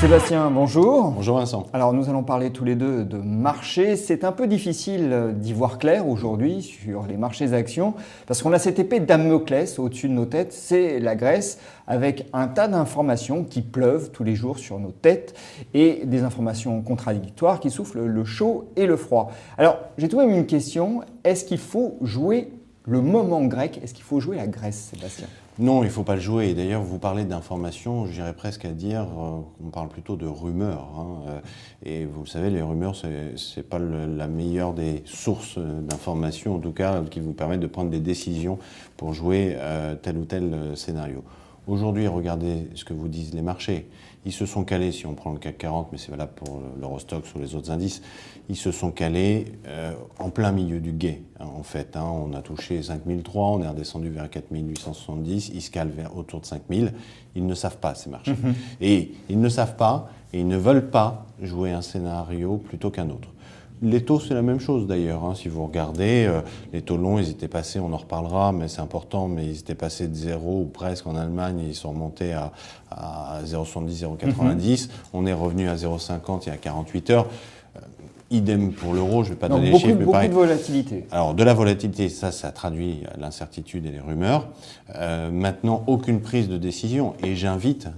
Sébastien, bonjour. Bonjour Vincent. Alors nous allons parler tous les deux de marché. C'est un peu difficile d'y voir clair aujourd'hui sur les marchés actions parce qu'on a cette épée de Damoclès au-dessus de nos têtes, c'est la Grèce avec un tas d'informations qui pleuvent tous les jours sur nos têtes et des informations contradictoires qui soufflent le chaud et le froid. Alors j'ai tout de même une question, est-ce qu'il faut jouer le moment grec? Est-ce qu'il faut jouer la Grèce, Sébastien? Non, il ne faut pas le jouer. Et d'ailleurs, vous parlez d'informations, j'irais presque à dire qu'on parle plutôt de rumeurs. Et vous le savez, les rumeurs, ce n'est pas la meilleure des sources d'informations, en tout cas, qui vous permettent de prendre des décisions pour jouer tel ou tel scénario. Aujourd'hui, regardez ce que vous disent les marchés. Ils se sont calés, si on prend le CAC 40, mais c'est valable pour l'Eurostoxx ou les autres indices, ils se sont calés en plein milieu du gué, en fait. On a touché 5003, on est redescendu vers 4870, ils se calent autour de 5000. Ils ne savent pas, ces marchés. Et ils ne savent pas, et ils ne veulent pas jouer un scénario plutôt qu'un autre. Les taux, c'est la même chose d'ailleurs. Si vous regardez, les taux longs, ils étaient passés, on en reparlera, mais c'est important, mais ils étaient passés de 0 ou presque en Allemagne, ils sont remontés à 0,70, 0,90. On est revenu à 0,50 il y a 48 heures. Idem pour l'euro, je ne vais pas donner les chiffres, mais pareil. Beaucoup de volatilité. Alors, de la volatilité, ça traduit l'incertitude et les rumeurs. Maintenant, aucune prise de décision. Et j'invite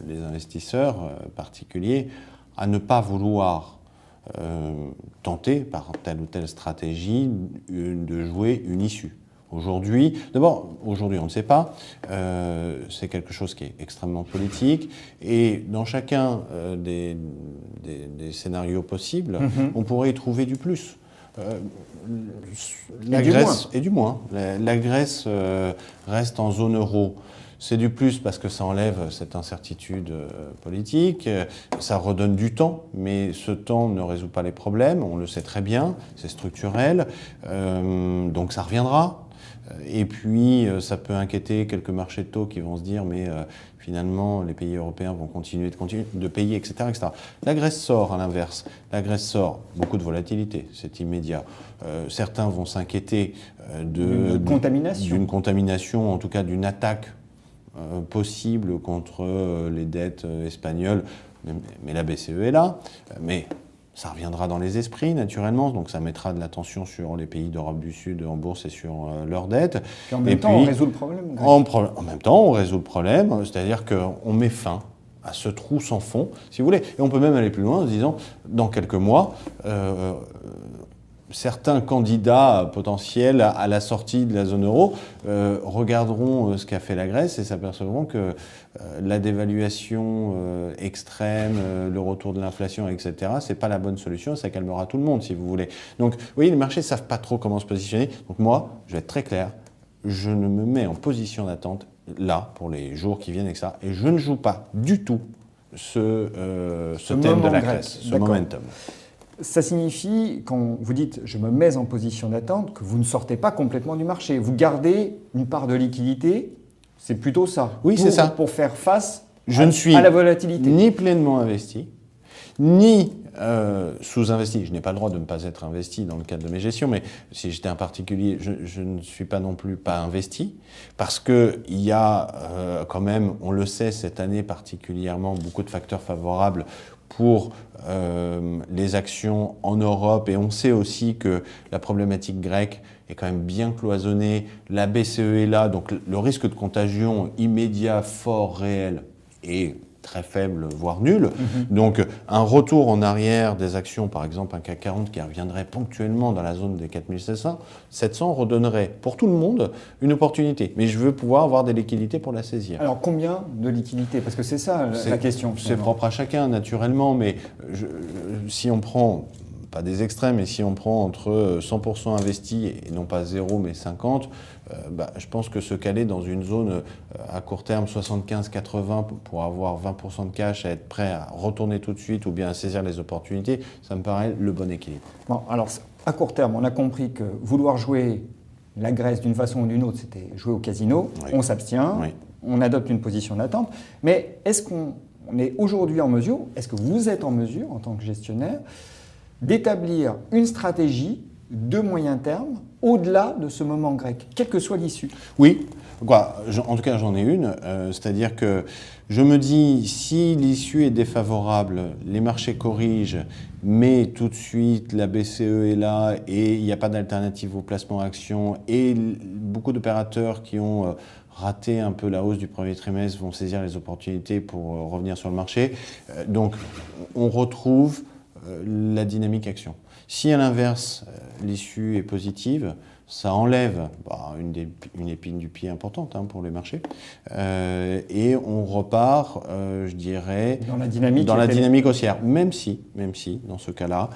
les investisseurs particuliers à ne pas vouloir tenter par telle ou telle stratégie de jouer une issue. Aujourd'hui, aujourd'hui on ne sait pas, c'est quelque chose qui est extrêmement politique et dans chacun des scénarios possibles, on pourrait y trouver du plus. La Grèce et du moins. La Grèce reste en zone euro. C'est du plus parce que ça enlève cette incertitude politique, ça redonne du temps, mais ce temps ne résout pas les problèmes, on le sait très bien, c'est structurel, donc ça reviendra. Et puis, ça peut inquiéter quelques marchés de taux qui vont se dire, mais finalement, les pays européens vont continuer de payer, etc., etc. La Grèce sort, à l'inverse. La Grèce sort, beaucoup de volatilité, c'est immédiat. Certains vont s'inquiéter d'une contamination, en tout cas d'une attaque possible contre les dettes espagnoles, mais la BCE est là, mais ça reviendra dans les esprits naturellement, donc ça mettra de l'attention sur les pays d'Europe du Sud en bourse et sur leurs dettes. Et en même temps, on résout le problème. En même temps, on résout le problème, c'est-à-dire qu'on met fin à ce trou sans fond, si vous voulez. Et on peut même aller plus loin en se disant, dans quelques mois, certains candidats potentiels à la sortie de la zone euro regarderont ce qu'a fait la Grèce et s'apercevront que la dévaluation extrême, le retour de l'inflation, etc., c'est pas la bonne solution, ça calmera tout le monde, si vous voulez. Donc, vous voyez, les marchés ne savent pas trop comment se positionner. Donc moi, je vais être très clair, je ne me mets en position d'attente là, pour les jours qui viennent avec ça, et je ne joue pas du tout ce thème de la Grèce, ce momentum. Ça signifie, quand vous dites « je me mets en position d'attente », que vous ne sortez pas complètement du marché. Vous gardez une part de liquidité, c'est plutôt ça. Oui, c'est ça. Pour faire face à la volatilité. Ni pleinement investi, ni sous-investi. Je n'ai pas le droit de ne pas être investi dans le cadre de mes gestions, mais si j'étais un particulier, je ne suis pas non plus pas investi, parce qu'il y a quand même, on le sait cette année particulièrement, beaucoup de facteurs favorables pour les actions en Europe, et on sait aussi que la problématique grecque est quand même bien cloisonnée, la BCE est là, donc le risque de contagion immédiat, fort, réel est très faible, voire nul. Donc un retour en arrière des actions, par exemple un CAC 40 qui reviendrait ponctuellement dans la zone des 4700 redonnerait pour tout le monde une opportunité. Mais je veux pouvoir avoir des liquidités pour la saisir. Alors combien de liquidités? Parce que c'est ça la question. C'est propre à chacun naturellement, mais si on prend, pas des extrêmes, mais si on prend entre 100% investi et non pas 0 mais 50, je pense que se caler dans une zone à court terme 75-80 pour avoir 20% de cash, à être prêt à retourner tout de suite ou bien à saisir les opportunités, ça me paraît le bon équilibre. Bon, alors à court terme, on a compris que vouloir jouer la Grèce d'une façon ou d'une autre, c'était jouer au casino, oui. On s'abstient, oui. On adopte une position d'attente, mais est-ce qu'on est aujourd'hui en mesure, est-ce que vous êtes en mesure en tant que gestionnaire d'établir une stratégie de moyen terme au-delà de ce moment grec, quelle que soit l'issue? Oui, en tout cas j'en ai une, c'est-à-dire que je me dis si l'issue est défavorable, les marchés corrigent, mais tout de suite la BCE est là et il n'y a pas d'alternative au placement action et beaucoup d'opérateurs qui ont raté un peu la hausse du premier trimestre vont saisir les opportunités pour revenir sur le marché. Donc on retrouve la dynamique action. Si à l'inverse, l'issue est positive, ça enlève une épine du pied importante pour les marchés. Et on repart, je dirais, dans la dynamique haussière. Même si, dans ce cas-là,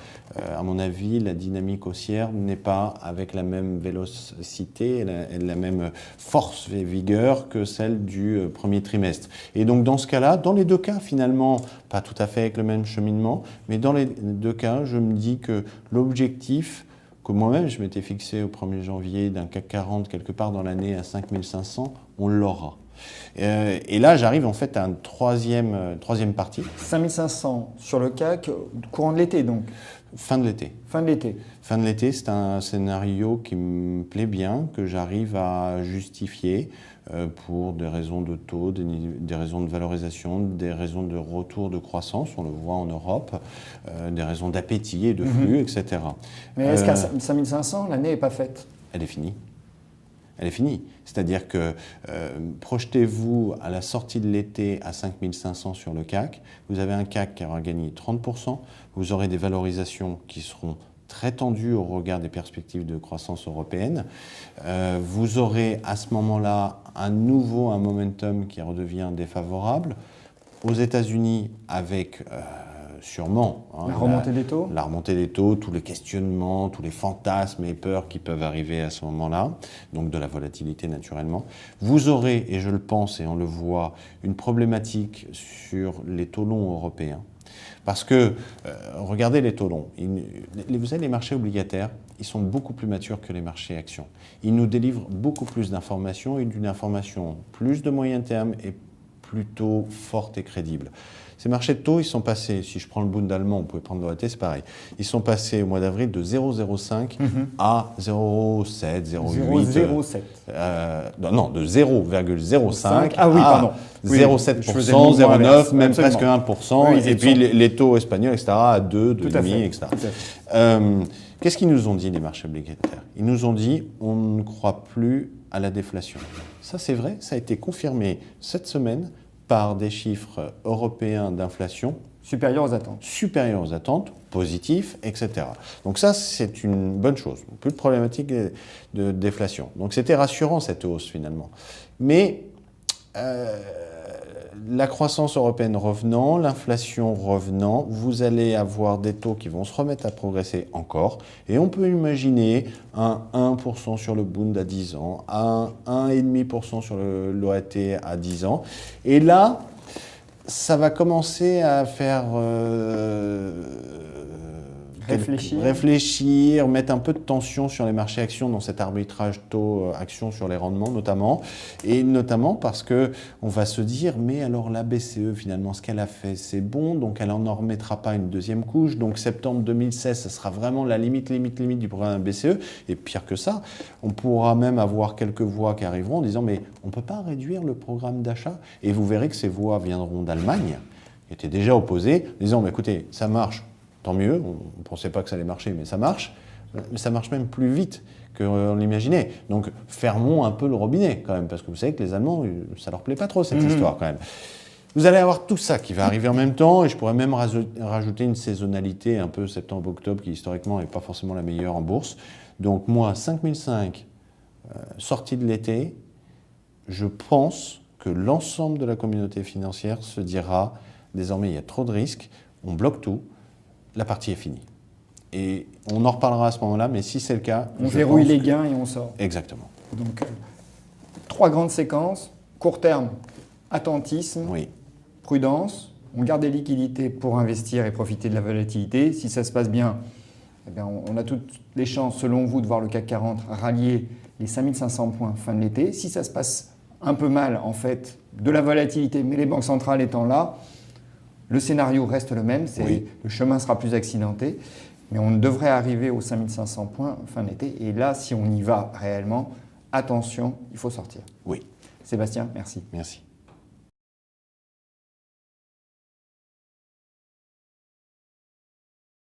à mon avis, la dynamique haussière n'est pas avec la même vélocité et la même force et vigueur que celle du premier trimestre. Et donc, dans ce cas-là, dans les deux cas, finalement, pas tout à fait avec le même cheminement, mais dans les deux cas, je me dis que l'objectif que moi-même je m'étais fixé au 1er janvier d'un CAC 40 quelque part dans l'année à 5500, on l'aura. Et là, j'arrive en fait à une troisième partie. 5500 sur le CAC, courant de l'été donc. Fin de l'été. Fin de l'été. Fin de l'été, c'est un scénario qui me plaît bien, que j'arrive à justifier pour des raisons de taux, des raisons de valorisation, des raisons de retour de croissance, on le voit en Europe, des raisons d'appétit et de flux, etc. Mais est-ce qu'à 5500, l'année n'est pas faite? Elle est finie. Elle est finie. C'est-à-dire que projetez-vous à la sortie de l'été à 5500 sur le CAC, vous avez un CAC qui aura gagné 30%, vous aurez des valorisations qui seront très tendues au regard des perspectives de croissance européenne. Vous aurez à ce moment-là un momentum qui redevient défavorable. Aux États-Unis, avec sûrement la remontée des taux. La remontée des taux, tous les questionnements, tous les fantasmes et peurs qui peuvent arriver à ce moment-là, donc de la volatilité naturellement. Vous aurez, et je le pense et on le voit, une problématique sur les taux longs européens. Parce que, regardez les taux longs, vous savez, les marchés obligataires, ils sont beaucoup plus matures que les marchés actions. Ils nous délivrent beaucoup plus d'informations et d'une information plus de moyen terme et plutôt forte et crédible. Ces marchés de taux, ils sont passés, si je prends le Bund allemand, vous pouvez prendre l'OAT, c'est pareil. Ils sont passés au mois d'avril de 0,05 à 0,7, 0,8. Non, de 0,05 à 0,7%, 0,9, même presque 1%. Oui, et puis les taux espagnols, etc., à 2, 2,5, etc. Qu'est-ce qu'ils nous ont dit, les marchés obligataires? Ils nous ont dit, on ne croit plus à la déflation. Ça, c'est vrai, ça a été confirmé cette semaine par des chiffres européens d'inflation supérieurs aux attentes, positifs, etc. Donc ça, c'est une bonne chose. Plus de problématique de déflation. Donc c'était rassurant cette hausse finalement. Mais la croissance européenne revenant, l'inflation revenant, vous allez avoir des taux qui vont se remettre à progresser encore. Et on peut imaginer un 1% sur le Bund à 10 ans, un 1,5% sur l'OAT à 10 ans. Et là, ça va commencer à faire réfléchir, mettre un peu de tension sur les marchés actions dans cet arbitrage taux-action sur les rendements notamment. Et notamment parce qu'on va se dire, mais alors la BCE finalement, ce qu'elle a fait, c'est bon, donc elle n'en remettra pas une deuxième couche. Donc septembre 2016, ça sera vraiment la limite du programme BCE. Et pire que ça, on pourra même avoir quelques voix qui arriveront en disant, mais on ne peut pas réduire le programme d'achat. Et vous verrez que ces voix viendront d'Allemagne, qui étaient déjà opposées, en disant, mais écoutez, ça marche. Tant mieux, on ne pensait pas que ça allait marcher, mais ça marche. Mais ça marche même plus vite qu'on l'imaginait. Donc fermons un peu le robinet quand même, parce que vous savez que les Allemands, ça leur plaît pas trop cette histoire quand même. Vous allez avoir tout ça qui va arriver en même temps, et je pourrais même rajouter une saisonnalité un peu septembre-octobre qui historiquement n'est pas forcément la meilleure en bourse. Donc moi, 5005, sortie de l'été, je pense que l'ensemble de la communauté financière se dira désormais il y a trop de risques, on bloque tout. La partie est finie. Et on en reparlera à ce moment-là, mais si c'est le cas... On verrouille les gains et on sort. Exactement. Donc, 3 grandes séquences. Court terme, attentisme, prudence. On garde des liquidités pour investir et profiter de la volatilité. Si ça se passe bien, eh bien on a toutes les chances, selon vous, de voir le CAC 40 rallier les 5500 points fin de l'été. Si ça se passe un peu mal, en fait, de la volatilité, mais les banques centrales étant là, le scénario reste le même, le chemin sera plus accidenté. Mais on devrait arriver aux 5500 points fin d'été. Et là, si on y va réellement, attention, il faut sortir. Oui. Sébastien, merci. Merci.